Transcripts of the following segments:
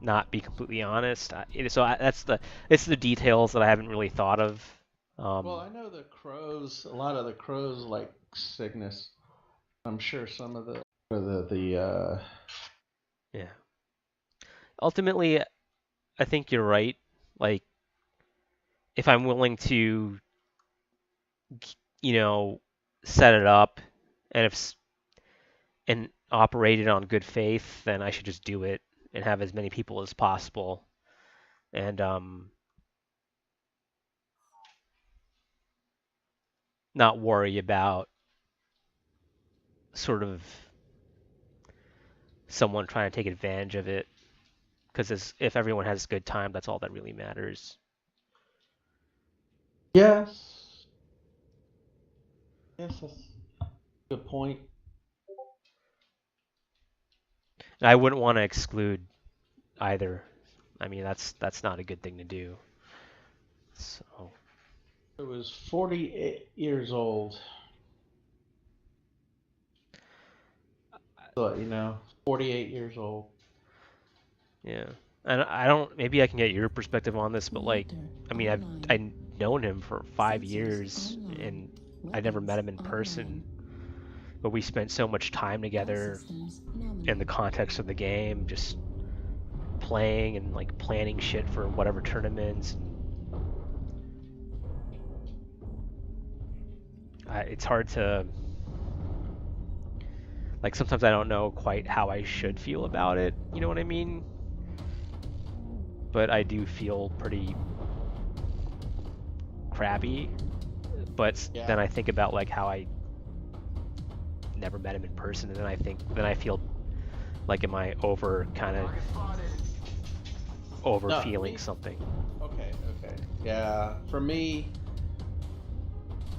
not be completely honest. It's the details that I haven't really thought of. Well, I know the crows. A lot of the crows like Cygnus. I'm sure some of the Yeah. Ultimately, I think you're right. Like, if I'm willing to, you know, set it up, and and operate it on good faith, then I should just do it and have as many people as possible, and not worry about sort of someone trying to take advantage of it. Because if everyone has a good time, that's all that really matters. yes, yes, that's a good point. And I wouldn't want to exclude either. I mean, that's not a good thing to do. So It was 48 years old. So, 48 years old. yeah, and I don't. Maybe I can get your perspective on this, but like, I mean, I've known him for 5 years, and I never met him in person. But we spent so much time together in the context of the game, just playing and like planning shit for whatever tournaments. It's hard to like sometimes I don't know quite how I should feel about it. You know what I mean? But I do feel pretty crappy. But Yeah. then I think about like how I never met him in person, and then I feel like am I over No, feeling something? okay, okay. Yeah, for me,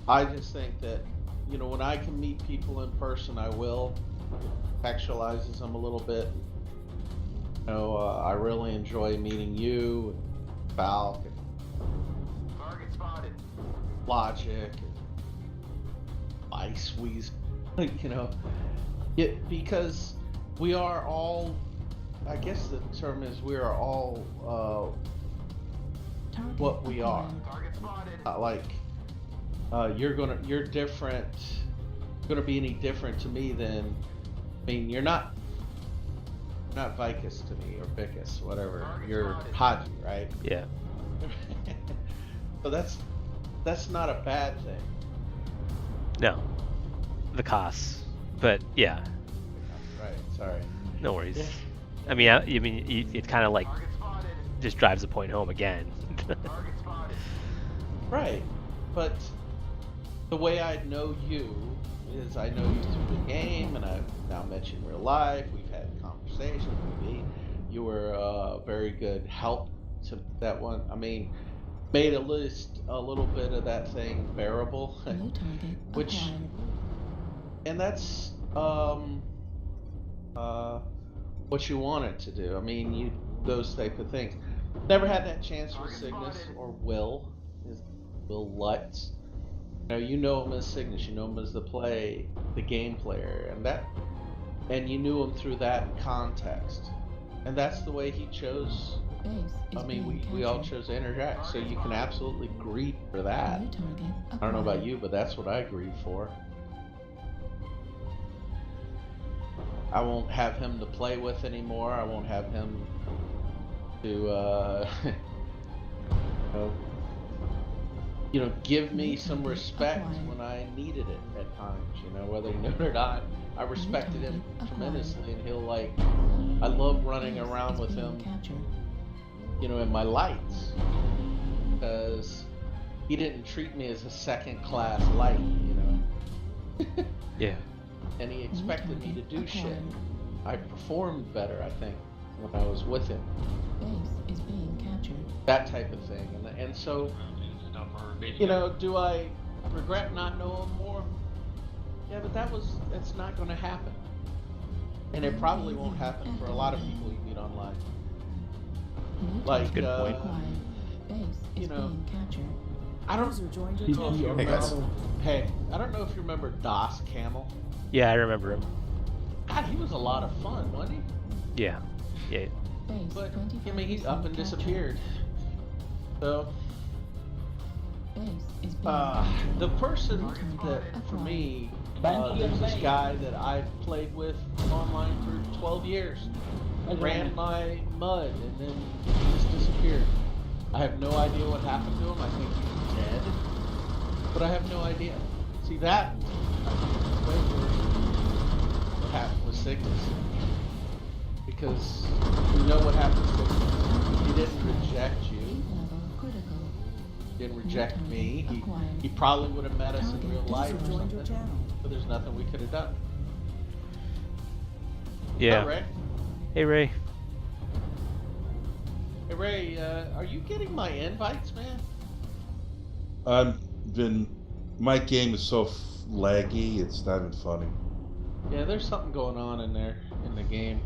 I just think that, when I can meet people in person, I will. Contextualizes them a little bit. I really enjoy meeting you, and Falk, and Target spotted. Logic, and Ice Weasel. Because we are all, I guess the term is we are all what we are. Target spotted. You're different. Gonna be any different to me than, I mean, you're not Vicus to me or Vicus, whatever. You're Haji, right? Yeah. So that's not a bad thing. No. The costs. But yeah. Right. Sorry. No worries. Yeah. I mean, it kind of like Target spotted. just drives the point home again. Target spotted. Right. But the way I know you is I know you through the game, and I've now met you in real life. We've had conversations. You were a very good help to that one. I mean, made at least a little bit of that thing bearable, which, and that's what you wanted to do. I mean, those type of things. Never had that chance with Cygnus or Will Lutz. You know him as Cygnus, you know him as the game player, and you knew him through that context, and that's the way he chose. I mean, we all chose to interact, so you can absolutely grieve for that. I don't know about you, but that's what I grieve for. I won't have him to play with anymore. I won't have him to, give me some respect when I needed it at times. Whether he knew it or not, I respected him tremendously, and I love running around with him, in my lights, because he didn't treat me as a second-class light, Yeah. And he expected me to do shit. I performed better, I think, when I was with him. Base is being captured. That type of thing, and so, do I regret not knowing more? Yeah, but that's not going to happen, and it probably won't happen for a lot of people you meet online. Like, Good point. Base is being captured. I don't. Hey guys. Hey, I don't know if you remember Das Camel. Yeah, I remember him. God, he was a lot of fun, wasn't he? Yeah. Yeah. Base But 25% I mean, he's up and captured. disappeared. So Base is being captured. the person that for me, there's this guy that I played with online for 12 years. Ran my mud and then he just disappeared. I have no idea what happened to him. I think he's dead, but I have no idea. See, that is way worse than what happened with Cygnus, because you know what happened to Cygnus. He didn't reject you. Level critical. Didn't reject me. He probably would have met us in real life or something, but there's nothing we could have done. Yeah. Hi, Ray. Hey Ray. Hey Ray, are you getting my invites, man? My game is so laggy, it's not even funny. Yeah, there's something going on in there in the game.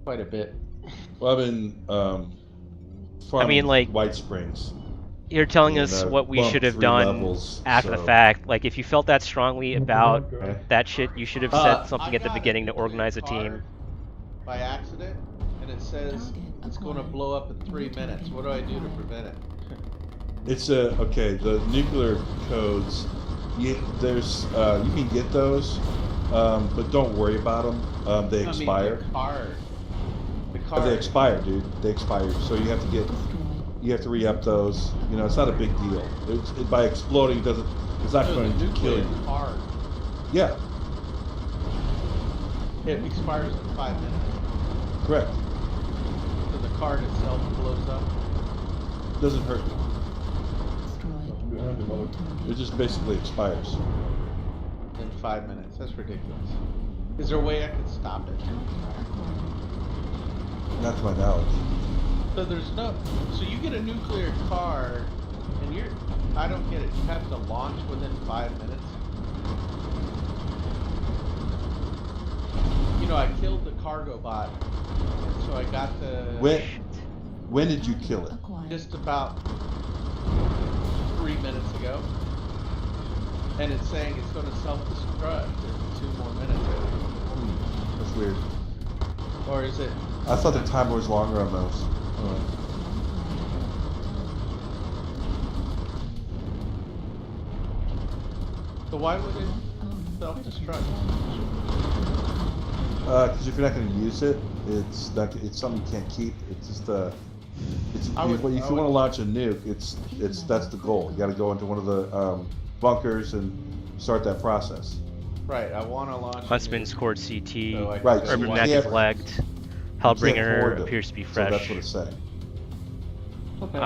Quite a bit. Well, I've been farming like, White Springs. You're telling And, us what we bumped should have 3 done levels, after the so- fact. Like, if you felt that strongly about Okay. that shit, you should have said something I at the got a beginning to nuclear organize a team. card by accident, and it says it's going to blow up in 3 minutes. What do I do to prevent it? It's okay. The nuclear codes, you can get those, but don't worry about them. They expire. The card. Oh, they expire, dude. They expire. So you have to re-up those. You know, it's not a big deal. By exploding, it's not going to kill you. Card. Yeah, It expires in 5 minutes. correct. So the card itself blows up. Doesn't hurt you. Destroyed. It just basically expires. In 5 minutes. That's ridiculous. Is there a way I could stop it? Not to my knowledge. So there's no. So you get a nuclear card, and I don't get it. You have to launch within 5 minutes. You know, I killed the cargo bot, and so I got the. When did you kill it? Just about 3 minutes ago. And it's saying it's going to self-destruct in 2 more minutes. That's weird. Or is it? I thought the timer was longer on those. So why would it self-destruct? Because if you're not going to use it, it's something you can't keep. It's just if you want to launch a nuke, that's the goal. You got to go into one of the bunkers and start that process. Right, I want to launch. Huntsman's Court CT, So I can Right, go so Urban you Mech can't- is lagged. You can't hoard Hellbringer them. appears to be So fresh. that's what it's saying. Okay.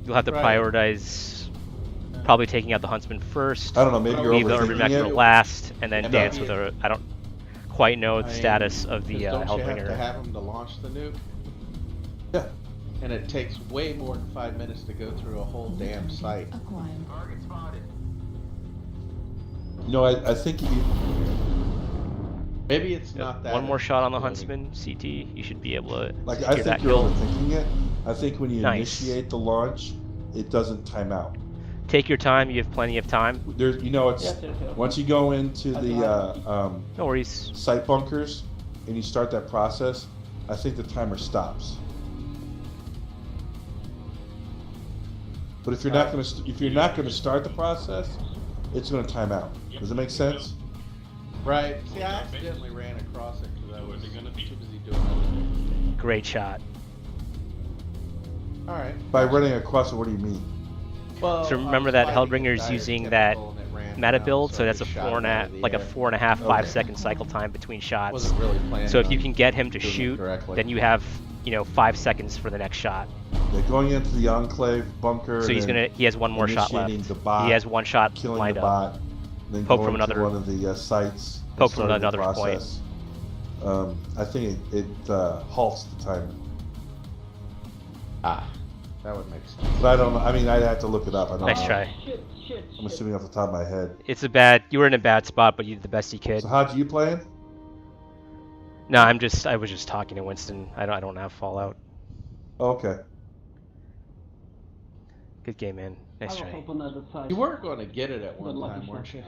You'll have to Right. prioritize probably taking out the Huntsman first, I don't know. Maybe you're leave the Urban Mech overthinking for it. last, and then Yeah, dance but- with a. I don't quite know the I mean, status of the 'cause don't you have to Hellbringer. have them to launch the nuke? Yeah. And it takes way more than 5 minutes to go through a whole damn site. Acquired. Target spotted. No, I think if you. Maybe it's Yep, not that. one more shot on the exploding. Huntsman CT. You should be able to Like, secure I think that you're kill. overthinking it. I think when you Nice. initiate the launch, it doesn't time out. Take your time. You have plenty of time. There's, it's once you go into the No worries. site bunkers and you start that process, I think the timer stops. But if you're not gonna start the process, it's gonna time out. Does it make sense? Right. See, I accidentally ran across it because I was too busy doing other Great shot. things. All right. By running across it, what do you mean? Well, So I remember was that fighting Hellbringer's a dire using that tentacle and it ran meta down, build, so I that's a just shot it out of the like a air. 4.5, Okay. 5-second cycle time between shots. Wasn't really planning So if you on can get him to doing it shoot, correctly. then you have 5 seconds for the next shot. They're going into the enclave bunker. So and then he has one more shot left. initiating the bot, He has one shot killing lined the up. bot, then Poke going from to another- one of the sites. and Poke from starting the another point. process. I think it halts the timer. Ah, that would make sense. But I don't know. I mean, I'd have to look it up. I don't Nice know. try. I'm assuming off the top of my head. You were in a bad spot, but you did the best you could. So how'd you play it? No, I was just talking to Winston. I don't have Fallout. Oh, okay. Good game, man. Nice try. You were going to get it at one time, weren't you?